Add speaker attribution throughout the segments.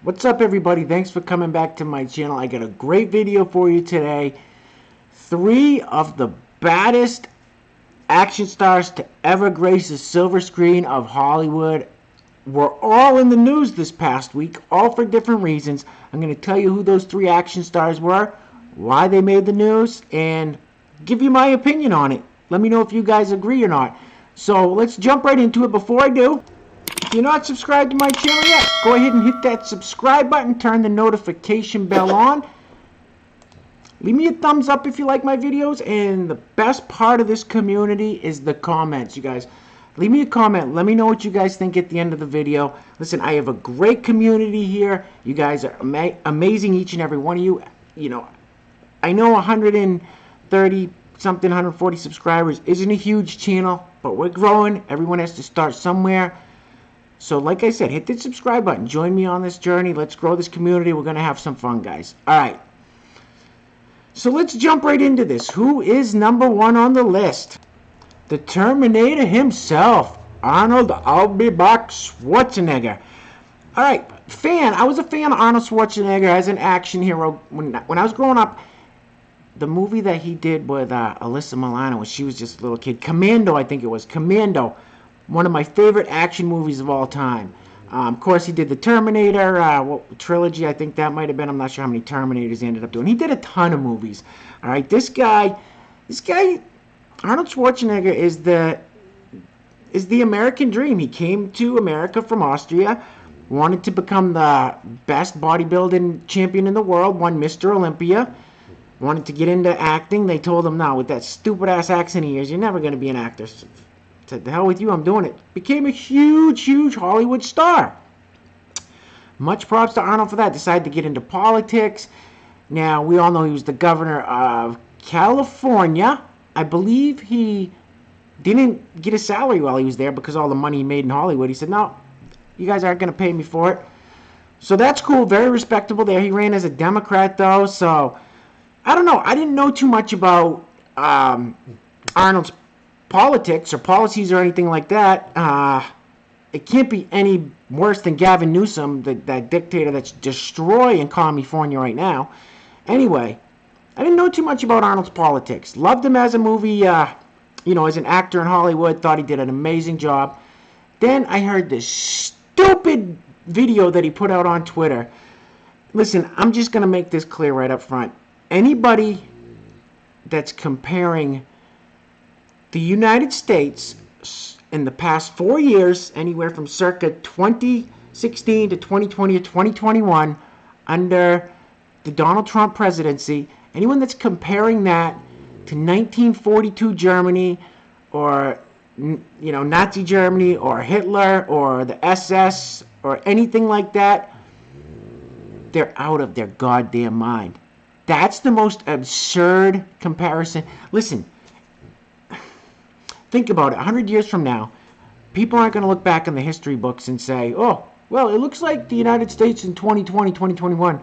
Speaker 1: What's up, everybody? Thanks for coming back to my channel. I got a great video for you today. 3 of the baddest action stars to ever grace the silver screen of Hollywood were all in the news this past week, all for different reasons. I'm going to tell you who those 3 action stars were, why they made the news, and give you my opinion on it. Let me know if you guys agree or not. So let's jump right into it. Before I do, if you're not subscribed to my channel yet, go ahead and hit that subscribe button, turn the notification bell on. Leave me a thumbs up if you like my videos, and the best part of this community is the comments, you guys. Leave me a comment. Let me know what you guys think at the end of the video. Listen, I have a great community here. You guys are amazing, each and every one of you. You know, I know 130 something, 140 subscribers isn't a huge channel, but we're growing. Everyone has to start somewhere. So like I said, hit the subscribe button. Join me on this journey. Let's grow this community. We're going to have some fun, guys. All right. So let's jump right into this. Who is number 1 on the list? The Terminator himself, Arnold "I'll be back" Schwarzenegger. All right. I was a fan of Arnold Schwarzenegger as an action hero. When I was growing up, the movie that he did with Alyssa Milano when she was just a little kid, Commando, I think it was. Commando. One of my favorite action movies of all time. Of course, he did the Terminator trilogy. I think that might have been. I'm not sure how many Terminators he ended up doing. He did a ton of movies. All right, this guy, Arnold Schwarzenegger is the American dream. He came to America from Austria, wanted to become the best bodybuilding champion in the world, won Mr. Olympia, wanted to get into acting. They told him, no, with that stupid ass accent of yours, you're never going to be an actor. Said, the hell with you, I'm doing it. Became a huge Hollywood star. Much props to Arnold for that. Decided to get into politics. Now, we all know he was the governor of California. I believe he didn't get a salary while he was there because all the money he made in Hollywood. He said, no, you guys aren't going to pay me for it. So that's cool. Very respectable there. He ran as a Democrat, though. So, I don't know. I didn't know too much about Arnold's politics or policies or anything like that. It can't be any worse than Gavin Newsom, that dictator that's destroying California right now. Anyway, I didn't know too much about Arnold's politics. Loved him as a movie, as an actor in Hollywood. Thought he did an amazing job. Then I heard this stupid video that he put out on Twitter. Listen, I'm just going to make this clear right up front. Anybody that's comparing the United States in the past 4 years, anywhere from circa 2016 to 2020 to 2021, under the Donald Trump presidency, anyone that's comparing that to 1942 Germany or, Nazi Germany or Hitler or the SS or anything like that, they're out of their goddamn mind. That's the most absurd comparison. Listen, think about it. 100 years from now, people aren't going to look back in the history books and say, oh, well, it looks like the United States in 2020, 2021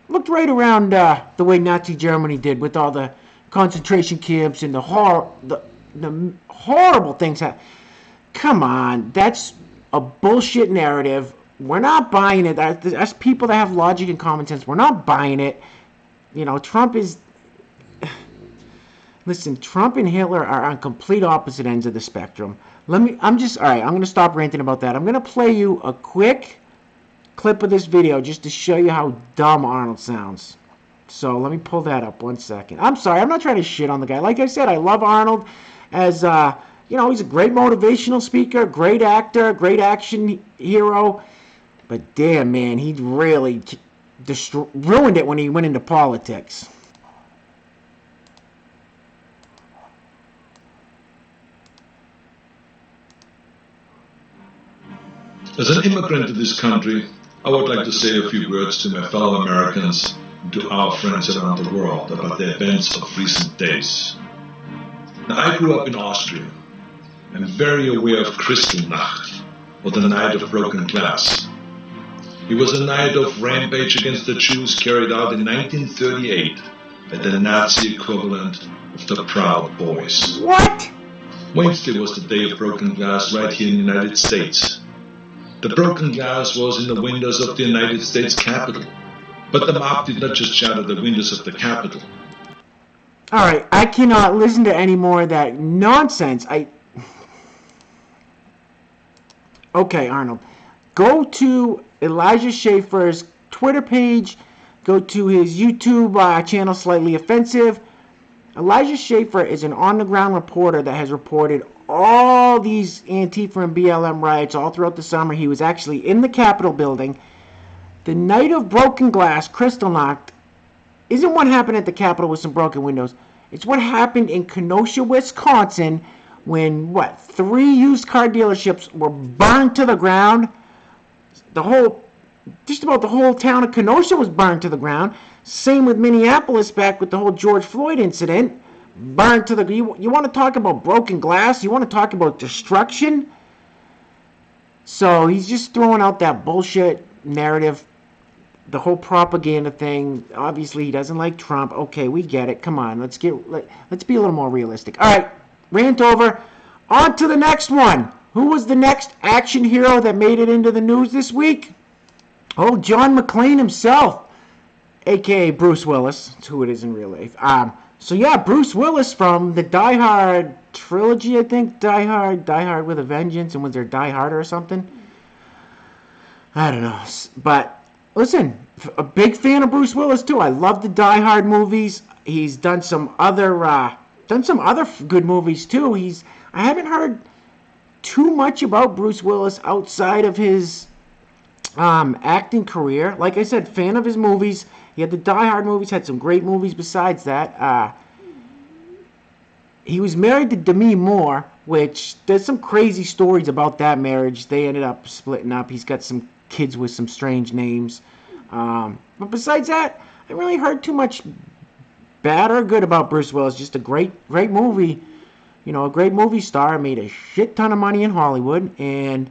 Speaker 1: looked right around the way Nazi Germany did with all the concentration camps and the horrible things. Come on. That's a bullshit narrative. We're not buying it. Us people that have logic and common sense, we're not buying it. Trump is... Listen, Trump and Hitler are on complete opposite ends of the spectrum. All right, I'm going to stop ranting about that. I'm going to play you a quick clip of this video just to show you how dumb Arnold sounds. So let me pull that up 1 second. I'm sorry, I'm not trying to shit on the guy. Like I said, I love Arnold as, he's a great motivational speaker, great actor, great action hero. But damn, man, he really ruined it when he went into politics.
Speaker 2: As an immigrant to this country, I would like to say a few words to my fellow Americans and to our friends around the world about the events of recent days. Now, I grew up in Austria. I'm very aware of Kristallnacht, or the Night of Broken Glass. It was a night of rampage against the Jews carried out in 1938 by the Nazi equivalent of the Proud Boys.
Speaker 1: What?
Speaker 2: Wednesday was the day of broken glass right here in the United States. The broken glass was in the windows of the United States Capitol. But the mob did not just shatter the windows of the Capitol.
Speaker 1: Alright, I cannot listen to any more of that nonsense. Okay, Arnold. Go to Elijah Schaefer's Twitter page. Go to his YouTube channel, Slightly Offensive. Elijah Schaefer is an on-the-ground reporter that has reported all these Antifa and BLM riots all throughout the summer. He was actually in the Capitol building. The night of broken glass, Kristallnacht, isn't what happened at the Capitol with some broken windows. It's what happened in Kenosha, Wisconsin, when, 3 used car dealerships were burned to the ground. Just about the whole town of Kenosha was burned to the ground. Same with Minneapolis back with the whole George Floyd incident. Burned to the ground. You want to talk about broken glass? You want to talk about destruction? So he's just throwing out that bullshit narrative, the whole propaganda thing. Obviously, he doesn't like Trump. Okay, we get it. Come on, let's be a little more realistic. All right, rant over. On to the next one. Who was the next action hero that made it into the news this week? Oh, John McClane himself, a.k.a. Bruce Willis. That's who it is in real life. So yeah, Bruce Willis from the Die Hard trilogy, I think. Die Hard with a Vengeance, and was there Die Harder or something? I don't know. But listen, a big fan of Bruce Willis too. I love the Die Hard movies. He's done some other good movies too. I haven't heard too much about Bruce Willis outside of his acting career. Like I said, fan of his movies. He had the Die Hard movies, had some great movies besides that. He was married to Demi Moore, which there's some crazy stories about that marriage. They ended up splitting up. He's got some kids with some strange names. But besides that, I haven't really heard too much bad or good about Bruce Willis. Just a great movie. You know, a great movie star. Made a shit ton of money in Hollywood. And,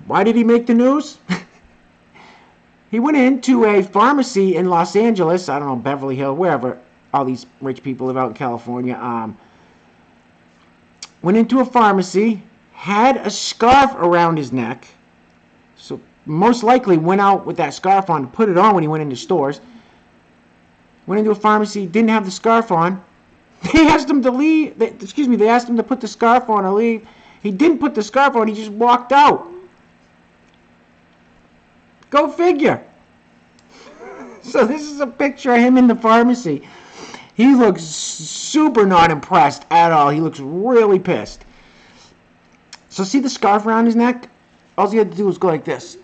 Speaker 1: why did he make the news? He went into a pharmacy in Los Angeles, I don't know, Beverly Hills, wherever all these rich people live out in California. Went into a pharmacy, had a scarf around his neck, so most likely went out with that scarf on to put it on when he went into stores. Went into a pharmacy, didn't have the scarf on. They asked him to leave. They asked him to put the scarf on or leave. He didn't put the scarf on, he just walked out. Go figure. So this is a picture of him in the pharmacy. He looks super not impressed at all. He looks really pissed. So see the scarf around his neck? All he had to do was go like this.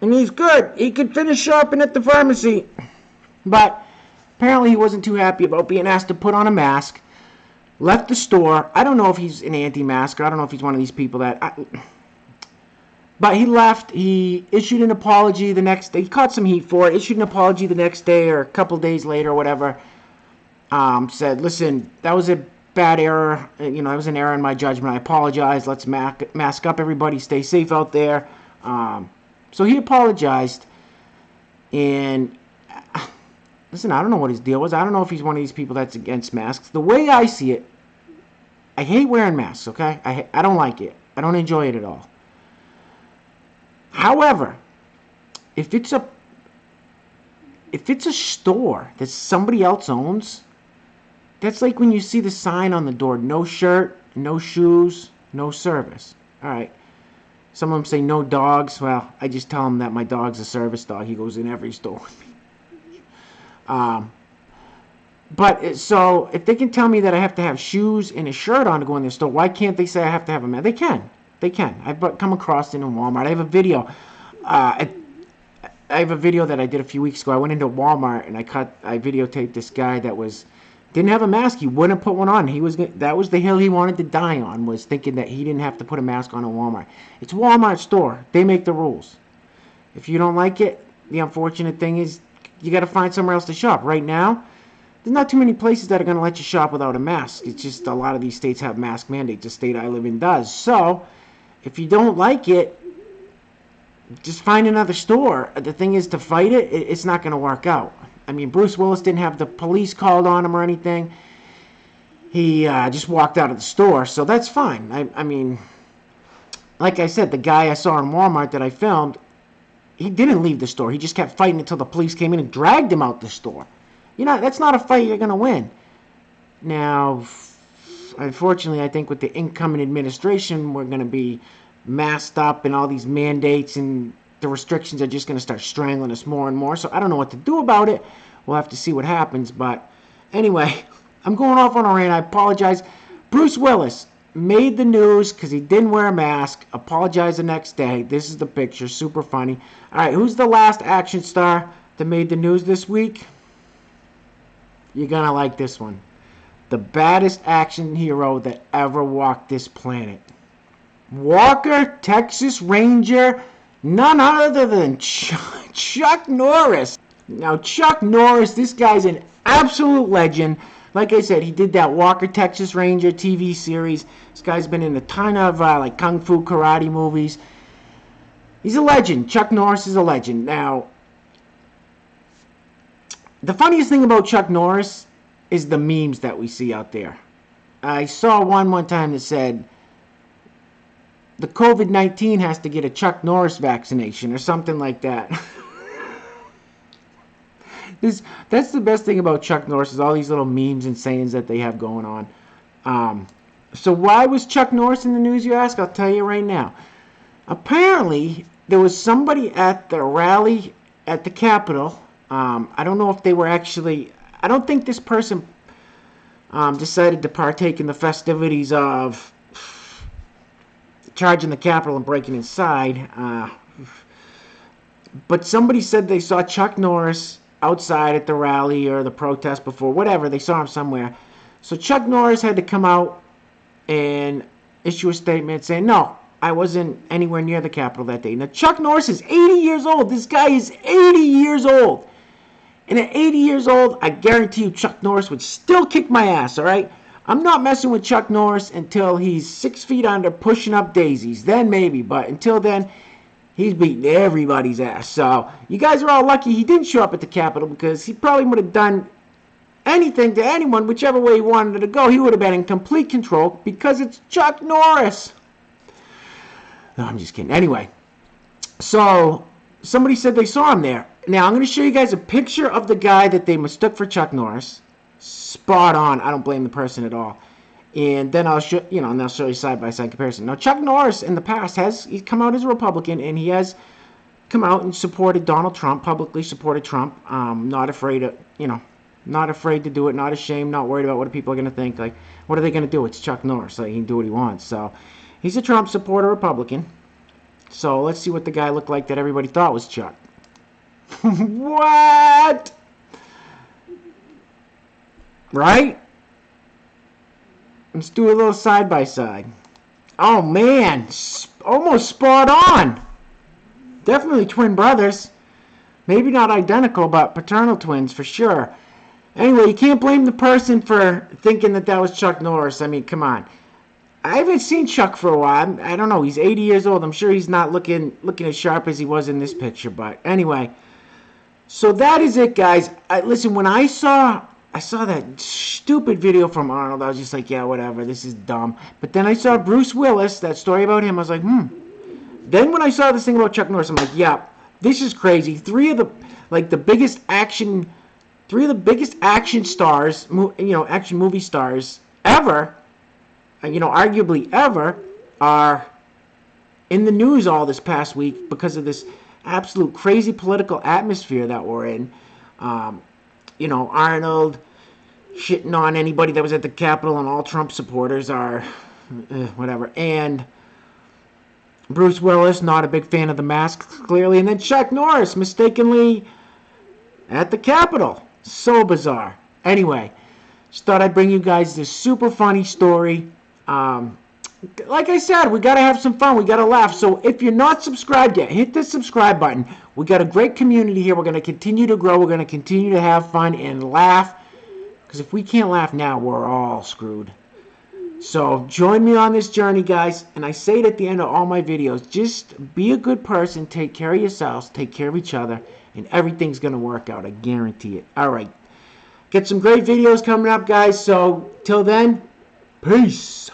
Speaker 1: And he's good. He could finish shopping at the pharmacy. But apparently he wasn't too happy about being asked to put on a mask. Left the store. I don't know if he's an anti-masker. I don't know if he's one of these people that... But he left. He issued an apology the next day. He caught some heat for it. Issued an apology the next day or a couple days later or whatever. Said, listen, that was a bad error. That was an error in my judgment. I apologize. Let's mask up, everybody. Stay safe out there. So he apologized. And listen, I don't know what his deal was. I don't know if he's one of these people that's against masks. The way I see it, I hate wearing masks, okay? I don't like it. I don't enjoy it at all. However, if it's a store that somebody else owns, that's like when you see the sign on the door, no shirt, no shoes, no service. All right. Some of them say no dogs. Well, I just tell them that my dog's a service dog. He goes in every store with me. So if they can tell me that I have to have shoes and a shirt on to go in the store, why can't they say I have to have a mask? They can. They can. I've come across it in Walmart. I have a video. I have a video that I did a few weeks ago. I went into Walmart and I videotaped this guy that didn't have a mask. He wouldn't put one on. That was the hill he wanted to die on, was thinking that he didn't have to put a mask on in Walmart. It's a Walmart store. They make the rules. If you don't like it, the unfortunate thing is you got to find somewhere else to shop. Right now, there's not too many places that are going to let you shop without a mask. It's just a lot of these states have mask mandates. The state I live in does. So if you don't like it, just find another store. The thing is, to fight it, it's not going to work out. I mean, Bruce Willis didn't have the police called on him or anything. He just walked out of the store, so that's fine. I mean, like I said, the guy I saw in Walmart that I filmed, he didn't leave the store. He just kept fighting until the police came in and dragged him out the store. You know, that's not a fight you're going to win. Now, unfortunately, I think with the incoming administration, we're going to be masked up and all these mandates, and the restrictions are just going to start strangling us more and more. So I don't know what to do about it. We'll have to see what happens. But anyway, I'm going off on a rant. I apologize. Bruce Willis made the news because he didn't wear a mask. Apologized the next day. This is the picture. Super funny. All right, who's the last action star that made the news this week? You're going to like this one. The baddest action hero that ever walked this planet. Walker, Texas Ranger, none other than Chuck Norris. Now, Chuck Norris, this guy's an absolute legend. Like I said, he did that Walker, Texas Ranger TV series. This guy's been in a ton of like kung fu karate movies. He's a legend. Chuck Norris is a legend. Now, the funniest thing about Chuck Norris is the memes that we see out there. I saw one time that said, the COVID-19 has to get a Chuck Norris vaccination or something like that. That's the best thing about Chuck Norris, is all these little memes and sayings that they have going on. So why was Chuck Norris in the news, you ask? I'll tell you right now. Apparently, there was somebody at the rally at the Capitol. I don't know if they were actually... I don't think this person decided to partake in the festivities of charging the Capitol and breaking inside. But somebody said they saw Chuck Norris outside at the rally or the protest before, whatever. They saw him somewhere. So Chuck Norris had to come out and issue a statement saying, no, I wasn't anywhere near the Capitol that day. Now, Chuck Norris is 80 years old. This guy is 80 years old. And at 80 years old, I guarantee you Chuck Norris would still kick my ass, all right? I'm not messing with Chuck Norris until he's 6 feet under pushing up daisies. Then maybe, but until then, he's beating everybody's ass. So you guys are all lucky he didn't show up at the Capitol, because he probably would have done anything to anyone, whichever way he wanted to go. He would have been in complete control because it's Chuck Norris. No, I'm just kidding. Anyway, so somebody said they saw him there. Now, I'm going to show you guys a picture of the guy that they mistook for Chuck Norris. Spot on. I don't blame the person at all. And then I'll show you side-by-side comparison. Now, Chuck Norris in the past he's come out as a Republican, and he has come out and supported Donald Trump, publicly supported Trump. Not afraid to do it, not ashamed, not worried about what people are going to think. Like, what are they going to do? It's Chuck Norris. Like, he can do what he wants. So, he's a Trump supporter, Republican. So, let's see what the guy looked like that everybody thought was Chuck. What? Right? Let's do a little side-by-side. Oh, man. Almost spot on. Definitely twin brothers. Maybe not identical, but paternal twins for sure. Anyway, you can't blame the person for thinking that was Chuck Norris. I mean, come on. I haven't seen Chuck for a while. I don't know. He's 80 years old. I'm sure he's not looking as sharp as he was in this picture. But anyway, so that is it, guys. Listen, when I saw that stupid video from Arnold, I was just like, yeah, whatever. This is dumb. But then I saw Bruce Willis, that story about him. I was like, Then when I saw this thing about Chuck Norris, I'm like, yeah, this is crazy. Three of the biggest action stars, action movie stars ever, arguably ever, are in the news all this past week because of this absolute crazy political atmosphere that we're in. Arnold shitting on anybody that was at the Capitol, and all Trump supporters are whatever. And Bruce Willis, not a big fan of the mask, clearly. And then Chuck Norris, mistakenly at the Capitol. So bizarre. Anyway, just thought I'd bring you guys this super funny story. Like I said, we got to have some fun. We got to laugh. So if you're not subscribed yet, hit the subscribe button. We got a great community here. We're going to continue to grow. We're going to continue to have fun and laugh. Because if we can't laugh now, we're all screwed. So join me on this journey, guys. And I say it at the end of all my videos. Just be a good person. Take care of yourselves. Take care of each other. And everything's going to work out. I guarantee it. All right. Get some great videos coming up, guys. So till then, peace.